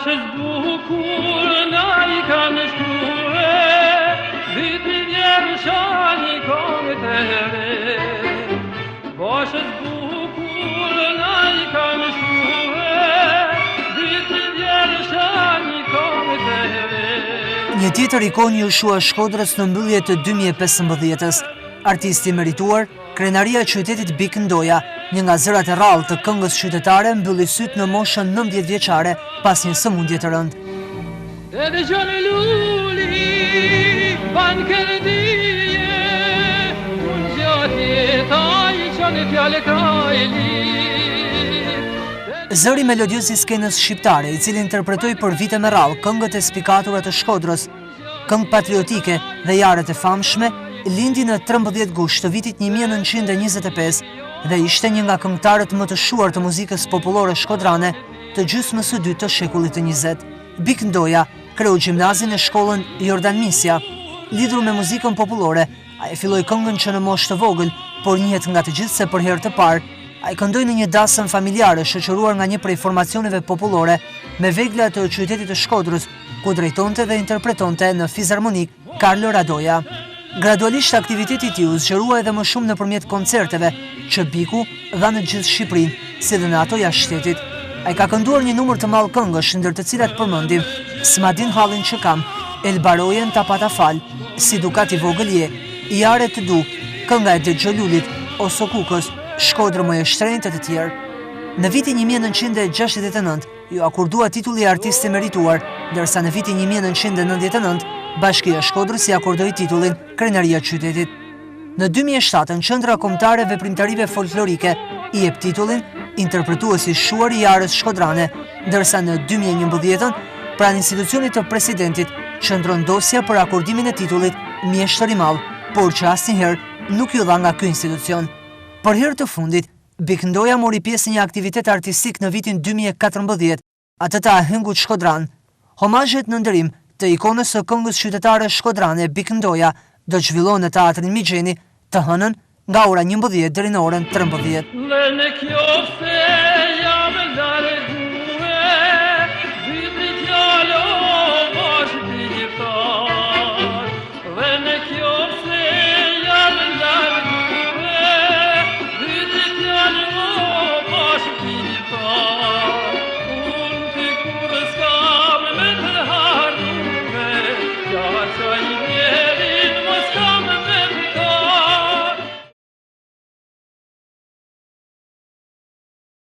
Boshës bukur na I kanë shkruhe, viti vjerë shani këngë të re. Boshës bukur na I kanë shkruhe, viti vjerë shani këngë të re. Një tjetër ikon i Ushua Shkodrës në mbyllje të 2015-s. Artisti merituar, Krenaria e qytetit Bik Ndoja, një nga zërat e rrallë të këngës qytetare, mbylli syt në moshën 19 vjeçare pas një sëmundje të rëndë. E dëgjoni luli, ban kërdije, unë gjati taj, qëni fjale kajli. Zëri melodios I skenës shqiptare, I cili interpretoi për vite me radhë këngët e spikatura të Shkodrës, këngë patriotike dhe jaret e famshme, lindi në 13 gusht të vitit 1925 dhe ishte një nga këngëtarët më të shuar të muzikës popullore shkodrane të gjysmës së dytë të shekullit të 20. Bik Ndoja kreu gjimnazin e shkollën Jordan Misja. Lidhur me muzikën popullore, ai filloi këngën që në moshë të vogël, por njihet nga të gjithë se për herë të parë ai këndoi në një dasëm familjare shoqëruar nga një prej formacioneve popullore me vegla të qytetit të Shkodrës, ku drejtonte dhe interpretonte në fizharmonik Carlo Radoja. Gradualisht aktiviteti I tij u zgjerua edhe më shumë nëpërmjet koncerteve që Biku dha në gjithë Shqipërinë, si dhe në ato jashtë shtetit. Ai ka kënduar një numër të madh këngësh, ndër të cilat përmendim S'madin hallin që kam, El barojen ta pata fal, Si dukat I vogël je, Jare të du, Kënga e Dexholulit, O Sokukës, Shkodrë më e shtrenjtë e të tjerë. Në vitin 1969 ju akordua titulli artisti merituar, ndërsa në vitin 1999 Bashkia e Shkodrës I akordoi titullin Krenaria e qytetit. Në 2007 në Qendra Kombëtare Veprimtarive Folklorike I jep titullin interpretuesi shuar I jarës shkodrane, ndërsa në 2011 pranë institucionit të presidentit qëndron dosja për akordimin e titullit Mjeshtër I Madh, por që asnjëherë nuk ju dha nga ky institucion. Për herë të fundit, Bik Ndoja mori pjesë në një aktivitet artistik në vitin 2014, atë të ahengut shkodran. Homazhet në ndërim të ikonës së këngës qytetare shkodrane Bik Ndoja do të zhvillohen në teatrin Migjeni të hënën nga ora 11 deri në orën 13.